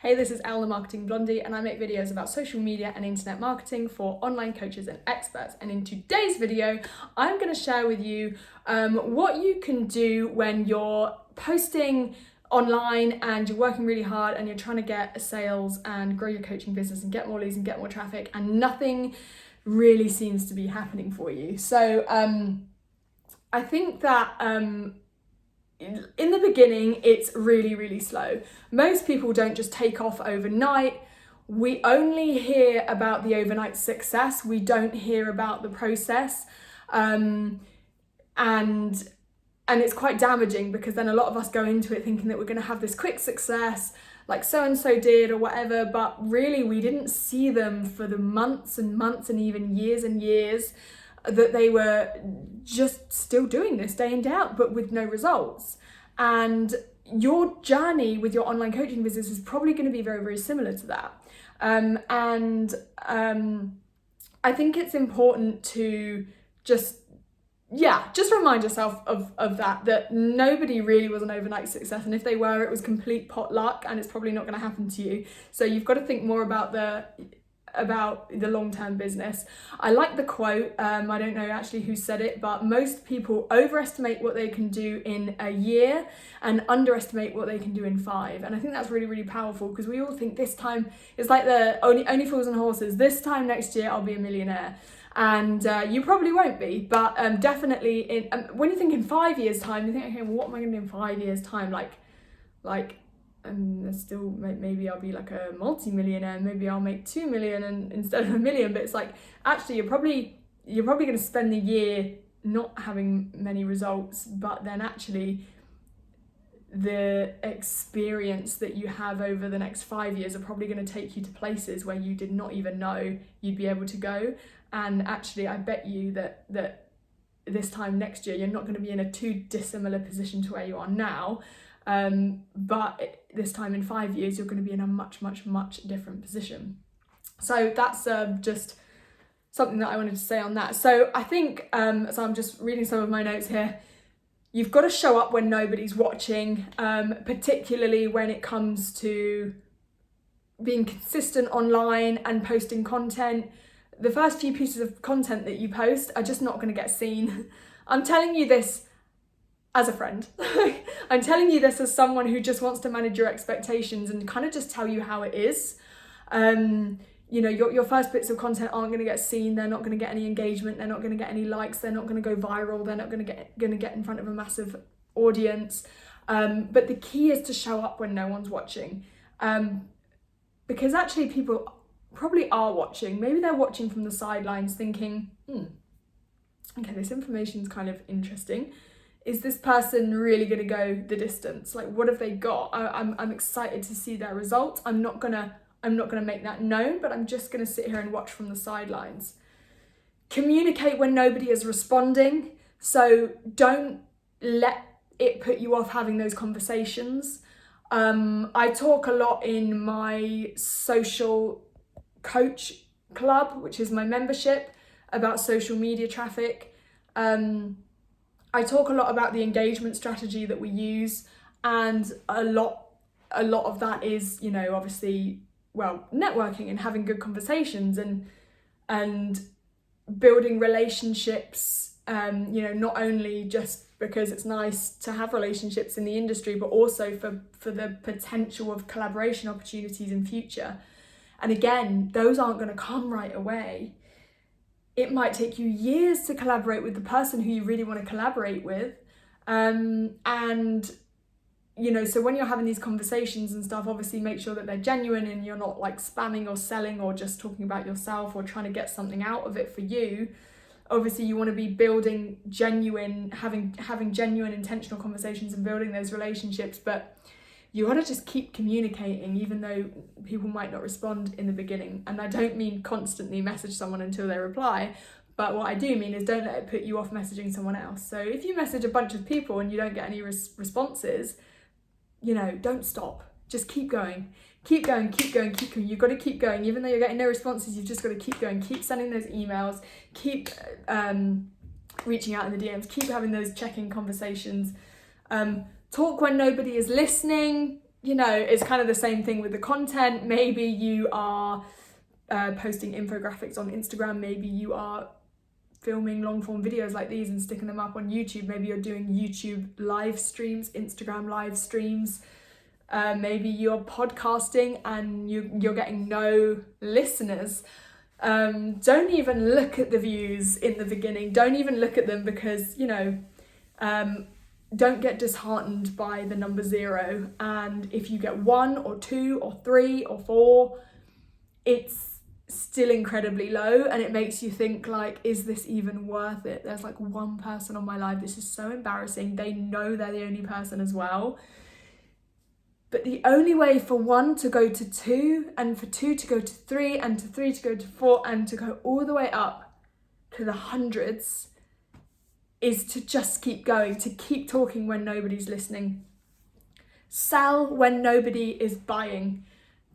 Hey, this is Elle, the Marketing Blondie, and I make videos about social media and internet marketing for online coaches and experts. And in today's video, I'm going to share with you what you can do when you're posting online and you're working really hard and you're trying to get sales and grow your coaching business and get more leads and get more traffic, and nothing really seems to be happening for you. So I think that in the beginning, it's really, really slow. Most people don't just take off overnight. We only hear about the overnight success. We don't hear about the process. And it's quite damaging, because then a lot of us go into it thinking that we're going to have this quick success like so-and-so did or whatever, but really we didn't see them for the months and months and even years and years that they were just still doing this day in, day out, but with no results. And your journey with your online coaching business is probably going to be very, very similar to that. I think it's important to just remind yourself of that nobody really was an overnight success. And if they were, it was complete pot luck, and it's probably not going to happen to you. So you've got to think more about the long-term business. I like the quote, I don't know actually who said it, but most people overestimate what they can do in a year and underestimate what they can do in 5. And I think that's really, really powerful, because we all think this time, it's like the only fools and horses, this time next year I'll be a millionaire. And you probably won't be, but definitely when you think in 5 years time, you think, okay, well, what am I going to do in 5 years time? And still maybe I'll be like a multi-millionaire, maybe I'll make 2 million and instead of 1 million. But it's like, actually you're probably going to spend the year not having many results, but then actually the experience that you have over the next 5 years are probably going to take you to places where you did not even know you'd be able to go. And actually I bet you that this time next year you're not going to be in a too dissimilar position to where you are now. But this time in 5 years, you're going to be in a much, much, much different position. So that's just something that I wanted to say on that. So I think, so I'm just reading some of my notes here. You've got to show up when nobody's watching, particularly when it comes to being consistent online and posting content. The first few pieces of content that you post are just not going to get seen. I'm telling you this as a friend. I'm telling you this as someone who just wants to manage your expectations and kind of just tell you how it is. Your first bits of content aren't going to get seen. They're not going to get any engagement. They're not going to get any likes. They're not going to go viral. They're not going to get in front of a massive audience. But the key is to show up when no one's watching, because actually people probably are watching. Maybe they're watching from the sidelines thinking, okay, this information's kind of interesting. Is this person really going to go the distance? Like, what have they got? I'm excited to see their results. I'm not gonna make that known, but I'm just gonna sit here and watch from the sidelines. Communicate when nobody is responding. So don't let it put you off having those conversations. I talk a lot in my social coach club, which is my membership, about social media traffic. I talk a lot about the engagement strategy that we use, and a lot of that is, obviously, networking and having good conversations and building relationships, not only just because it's nice to have relationships in the industry, but also for the potential of collaboration opportunities in future. And again, those aren't going to come right away. It might take you years to collaborate with the person who you really want to collaborate with. So when you're having these conversations and stuff, obviously make sure that they're genuine and you're not like spamming or selling or just talking about yourself or trying to get something out of it for you. Obviously you want to be building genuine, having genuine intentional conversations and building those relationships, but you want to just keep communicating, even though people might not respond in the beginning. And I don't mean constantly message someone until they reply, but what I do mean is don't let it put you off messaging someone else. So if you message a bunch of people and you don't get any responses, don't stop. Just keep going. Keep going. You've got to keep going. Even though you're getting no responses, you've just got to keep going. Keep sending those emails. Keep reaching out in the DMs. Keep having those check-in conversations. Talk when nobody is listening. you know, it's kind of the same thing with the content. Maybe you are posting infographics on Instagram, maybe you are filming long form videos like these and sticking them up on YouTube, maybe you're doing YouTube live streams, Instagram live streams, maybe you're podcasting and you're getting no listeners. Don't even look at the views in the beginning, don't even look at them, because, you know, don't get disheartened by the number 0. And if you get 1 or 2 or 3 or 4, it's still incredibly low, and it makes you think like, is this even worth it? There's like 1 person on my live, this is so embarrassing. They know they're the only person as well. But the only way for 1 to go to 2, and for 2 to go to 3, and to 3 to go to 4, and to go all the way up to the hundreds is to just keep going, to keep talking when nobody's listening. Sell when nobody is buying.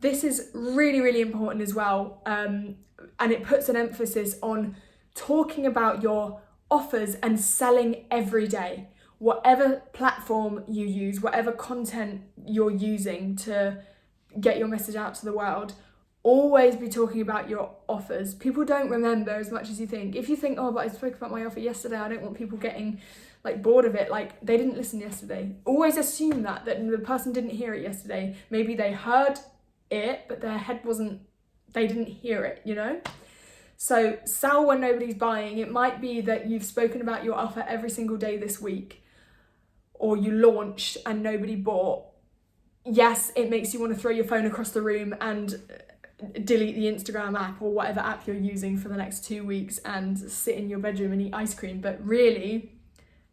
This is really, really important as well. And it puts an emphasis on talking about your offers and selling every day. Whatever platform you use, whatever content you're using to get your message out to the world, always be talking about your offers. People don't remember as much as you think. If you think, oh, but I spoke about my offer yesterday, I don't want people getting like bored of it, like they didn't listen yesterday. Always assume that the person didn't hear it yesterday. Maybe they heard it, but their head wasn't, they didn't hear it, you know? So sell when nobody's buying. It might be that you've spoken about your offer every single day this week, or you launched and nobody bought. Yes, it makes you want to throw your phone across the room and delete the Instagram app or whatever app you're using for the next 2 weeks and sit in your bedroom and eat ice cream. But really,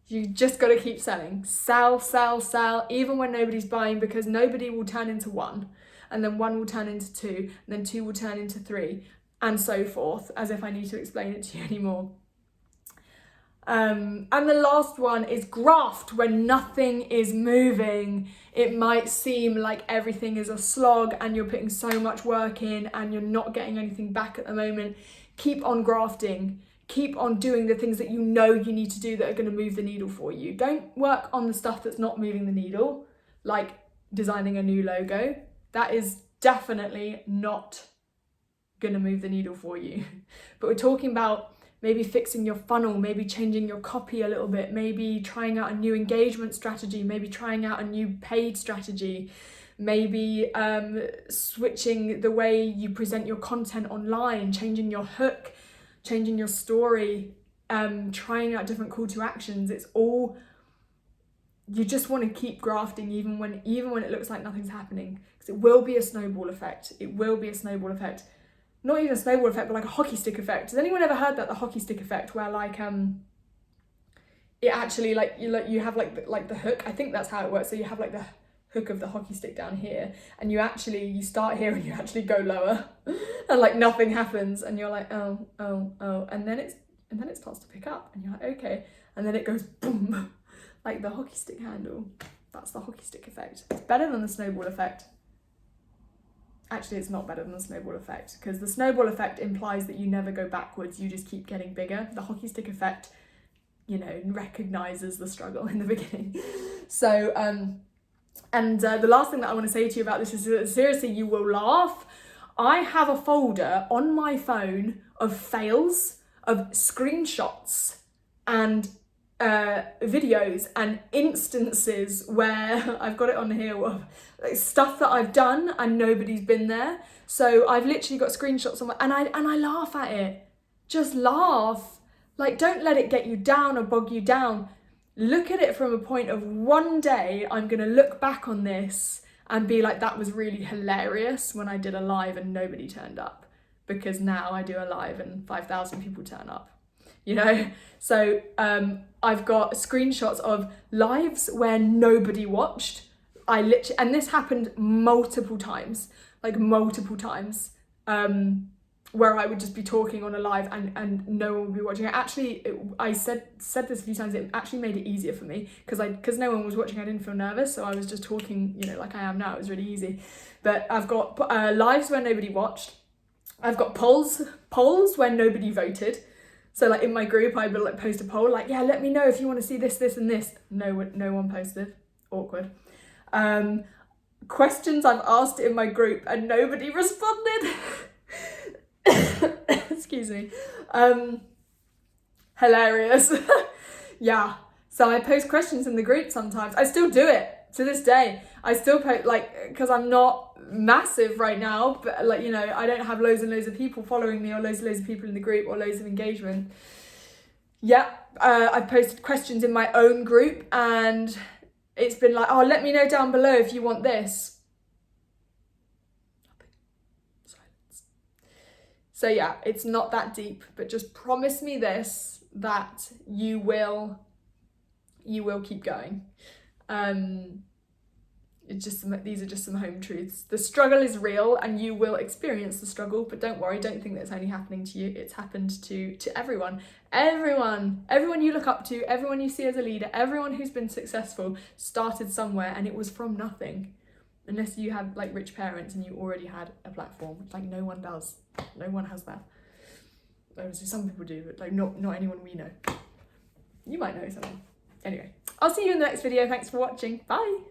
you just got to keep selling. Sell, sell, sell, even when nobody's buying, because nobody will turn into 1, and then 1 will turn into 2, and then 2 will turn into 3, and so forth, as if I need to explain it to you anymore. And the last one is graft when nothing is moving. It might seem like everything is a slog and you're putting so much work in and you're not getting anything back at the moment. Keep on grafting. Keep on doing the things that you know you need to do that are going to move the needle for you. Don't work on the stuff that's not moving the needle, like designing a new logo. That is definitely not going to move the needle for you. But we're talking about maybe fixing your funnel, maybe changing your copy a little bit, maybe trying out a new engagement strategy, maybe trying out a new paid strategy, maybe switching the way you present your content online, changing your hook, changing your story, trying out different call to actions. It's all, you just want to keep grafting even when it looks like nothing's happening, because it will be a snowball effect. It will be a snowball effect. Not even a snowball effect, but like a hockey stick effect. Has anyone ever heard that, the hockey stick effect, where like it actually like you have like the hook? I think that's how it works. So you have like the hook of the hockey stick down here, and you start here and you actually go lower, and like nothing happens, and you're like oh, and then it starts to pick up, and you're like okay, and then it goes boom, like the hockey stick handle. That's the hockey stick effect. It's better than the snowball effect. Actually, it's not better than the snowball effect, because the snowball effect implies that you never go backwards, you just keep getting bigger. The hockey stick effect, you know, recognizes the struggle in the beginning. So, the last thing that I want to say to you about this is that, seriously, you will laugh. I have a folder on my phone of fails, of screenshots, and videos and instances where I've got it on here of like stuff that I've done and nobody's been there. So I've literally got screenshots on and I laugh at it. Just laugh. Like, don't let it get you down or bog you down. Look at it from a point of, one day I'm gonna look back on this and be like, that was really hilarious when I did a live and nobody turned up, because now I do a live and 5,000 people turn up. You know, so I've got screenshots of lives where nobody watched. And this happened multiple times, where I would just be talking on a live and no one would be watching. I said this a few times. It actually made it easier for me because no one was watching. I didn't feel nervous, so I was just talking, you know, like I am now. It was really easy. But I've got lives where nobody watched. I've got polls where nobody voted. So like in my group, I would like post a poll like, yeah, let me know if you want to see this, this and this. No one posted. Awkward. questions I've asked in my group and nobody responded. Excuse me. Hilarious. Yeah. So I post questions in the group sometimes. I still do it to this day. I still post, like, because I'm not massive right now, but like, you know, I don't have loads and loads of people following me or loads and loads of people in the group or loads of engagement. Yeah, I've posted questions in my own group and it's been like, oh, let me know down below if you want this. Silence. So yeah, it's not that deep, but just promise me this, that you will keep going. These are just some home truths. The struggle is real and you will experience the struggle, but don't worry, don't think that it's only happening to you. It's happened to everyone. Everyone you look up to, everyone you see as a leader, everyone who's been successful started somewhere and it was from nothing. Unless you had like rich parents and you already had a platform. Like no one does. No one has that. Obviously some people do, but like not anyone we know. You might know someone. Anyway, I'll see you in the next video. Thanks for watching. Bye.